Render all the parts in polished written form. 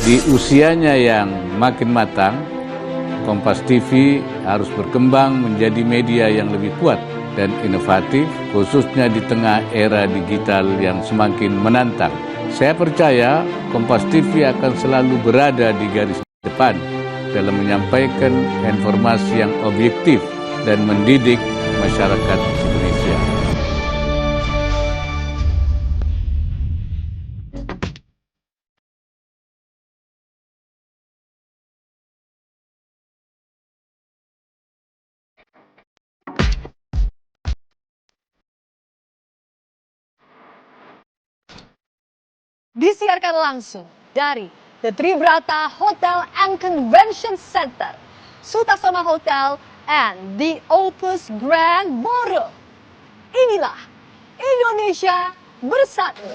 Di usianya yang makin matang, Kompas TV harus berkembang menjadi media yang lebih kuat dan inovatif, khususnya di tengah era digital yang semakin menantang. Saya percaya Kompas TV akan selalu berada di garis depan dalam menyampaikan informasi yang objektif dan mendidik masyarakat Indonesia. Disiarkan langsung dari The Tribrata Hotel and Convention Center, Sutasoma Hotel and the Opus Grand Ballroom. Inilah Indonesia Bersatu.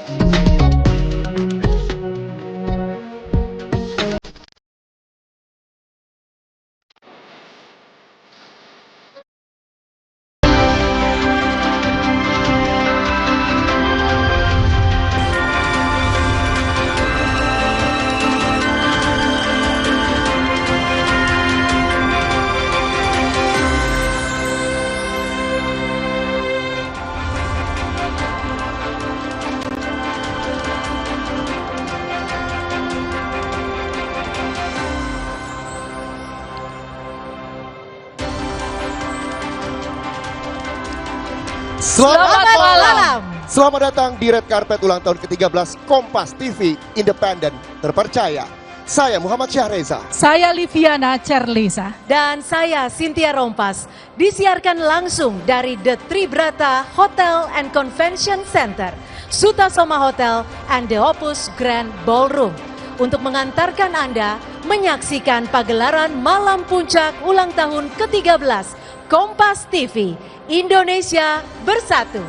Selamat malam. Selamat datang di Red Carpet ulang tahun ke-13 Kompas TV Independen Terpercaya. Saya Muhammad Syahreza. Saya Liviana Cerlisa. Dan saya Cynthia Rompas. Disiarkan langsung dari The Tribrata Hotel and Convention Center, Sutasoma Hotel and the Opus Grand Ballroom, untuk mengantarkan Anda menyaksikan pagelaran Malam Puncak ulang tahun ke-13 Kompas TV Indonesia Bersatu.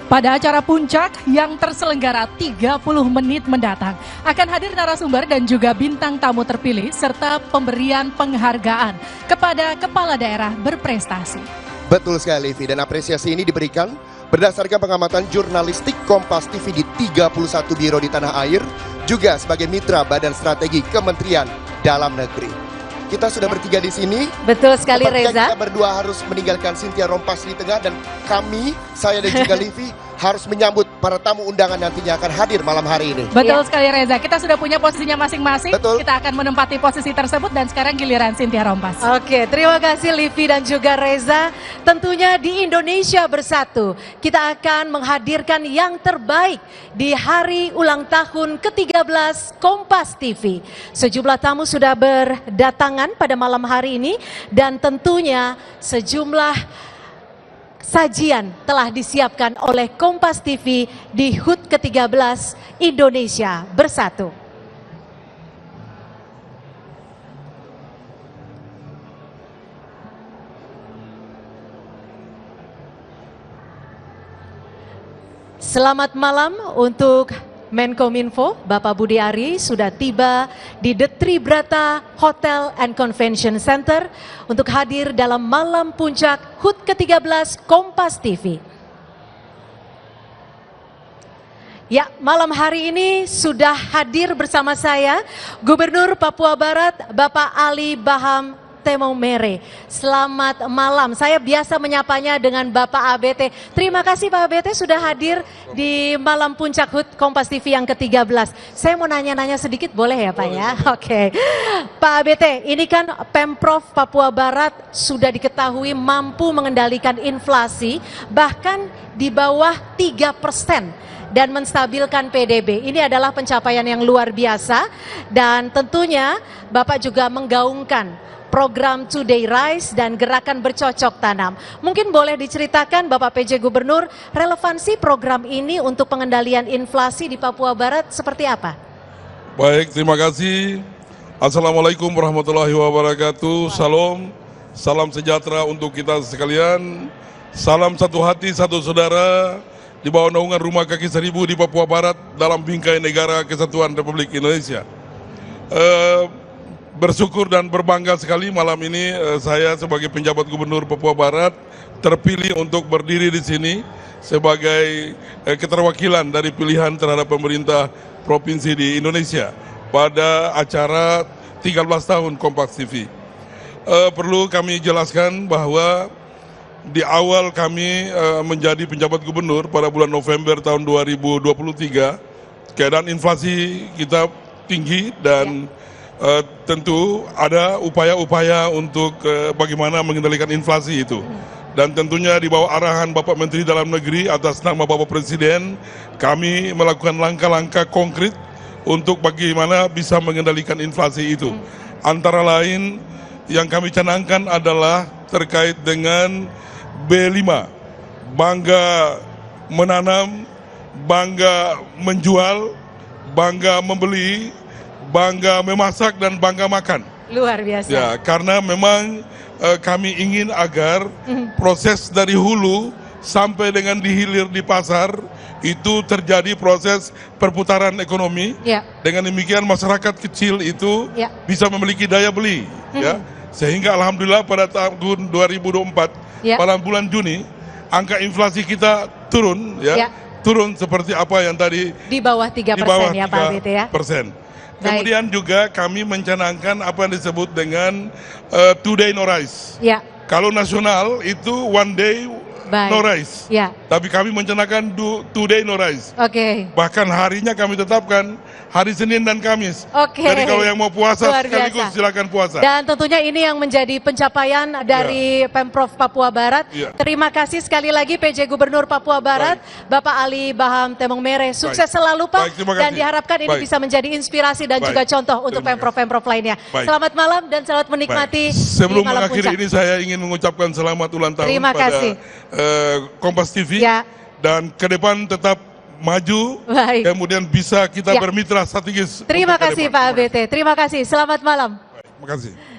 Pada acara puncak yang terselenggara 30 menit mendatang akan hadir narasumber dan juga bintang tamu terpilih serta pemberian penghargaan kepada kepala daerah berprestasi. Betul sekali, Livi, dan apresiasi ini diberikan berdasarkan pengamatan jurnalistik Kompas TV di 31 biro di tanah air, juga sebagai mitra Badan Strategi Kementerian Dalam Negeri. Kita sudah bertiga di sini. Betul sekali, Sepertinya Reza. kita berdua harus meninggalkan Cynthia Rompas di tengah, dan kami, saya dan juga Livi, harus menyambut para tamu undangan nantinya akan hadir malam hari ini. Betul sekali, Reza. Kita sudah punya posisinya masing-masing. Betul. Kita akan menempati posisi tersebut dan sekarang giliran Cynthia Rompas. Oke, terima kasih Livi dan juga Reza. Tentunya di Indonesia Bersatu, kita akan menghadirkan yang terbaik di hari ulang tahun ke-13 Kompas TV. Sejumlah tamu sudah berdatangan pada malam hari ini dan tentunya sejumlah sajian telah disiapkan oleh Kompas TV di HUT ke-13 Indonesia Bersatu. Selamat malam untuk Menkominfo, Bapak Budi Ari sudah tiba di The Tribrata Hotel and Convention Center untuk hadir dalam malam puncak HUT ke-13 Kompas TV. Ya, malam hari ini sudah hadir bersama saya Gubernur Papua Barat Bapak Ali Baham Temomere. Selamat malam, saya biasa menyapanya dengan Bapak ABT. Terima kasih Pak ABT sudah hadir di malam puncak HUT Kompas TV yang ke-13. Saya mau nanya-nanya sedikit boleh ya Pak ya? Oke. Pak ABT, ini kan Pemprov Papua Barat sudah diketahui mampu mengendalikan inflasi bahkan di bawah 3% dan menstabilkan PDB. Ini adalah pencapaian yang luar biasa dan tentunya Bapak juga menggaungkan program Today Rise dan gerakan bercocok tanam. Mungkin boleh diceritakan Bapak PJ Gubernur relevansi program ini untuk pengendalian inflasi di Papua Barat seperti apa? Baik, terima kasih. Assalamualaikum warahmatullahi wabarakatuh. Salam, salam sejahtera untuk kita sekalian. Salam satu hati, satu saudara di bawah naungan Rumah Kaki Seribu di Papua Barat dalam bingkai negara Kesatuan Republik Indonesia. Bersyukur dan berbangga sekali malam ini saya sebagai penjabat Gubernur Papua Barat terpilih untuk berdiri di sini sebagai keterwakilan dari pilihan terhadap pemerintah provinsi di Indonesia. pada acara 13 tahun Kompas TV. Perlu kami jelaskan bahwa di awal kami menjadi penjabat gubernur pada bulan November tahun 2023, keadaan inflasi kita tinggi dan tentu ada upaya-upaya untuk bagaimana mengendalikan inflasi itu. Dan tentunya di bawah arahan Bapak Menteri Dalam Negeri atas nama Bapak Presiden, kami melakukan langkah-langkah konkret untuk bagaimana bisa mengendalikan inflasi itu. Antara lain yang kami canangkan adalah terkait dengan B5, bangga menanam, bangga menjual, bangga membeli, bangga memasak, dan bangga makan. Luar biasa. Ya, karena memang kami ingin agar proses dari hulu sampai dengan di hilir di pasar itu terjadi proses perputaran ekonomi. Ya. Dengan demikian masyarakat kecil itu Ya. bisa memiliki daya beli, ya. Sehingga alhamdulillah pada tahun 2024 Ya. pada bulan Juni angka inflasi kita turun, ya. Ya. Turun seperti apa yang tadi Di bawah 3% ya Pak BT ya. persen. Baik. Kemudian juga kami mencanangkan apa yang disebut dengan two day no rice. Ya. Kalau nasional itu one day Baik. no rice. Ya. Tapi kami mencanangkan two day no rice. Oke. Bahkan harinya kami tetapkan hari Senin dan Kamis. Oke. Jadi kalau yang mau puasa Luar sekaligus biasa. silakan puasa. Dan tentunya ini yang menjadi pencapaian dari Pemprov Papua Barat. Ya. Terima kasih sekali lagi PJ Gubernur Papua Barat, Bapak Ali Baham Temong Mere. Sukses selalu Pak. Baik, terima Dan kasih. diharapkan ini Baik. bisa menjadi inspirasi dan Baik. juga contoh untuk Terima Pemprov-Pemprov lainnya. Baik. Selamat malam dan selamat menikmati Baik. Sebelum di malam mengakhiri puncak. ini saya ingin mengucapkan selamat ulang tahun Terima pada kasih. Kompas TV. Ya. Dan ke depan tetap maju, Baik. kemudian bisa kita Ya. bermitra strategis. Terima untuk ke kasih depan. Pak BT. Terima kasih. Selamat malam. Terima kasih.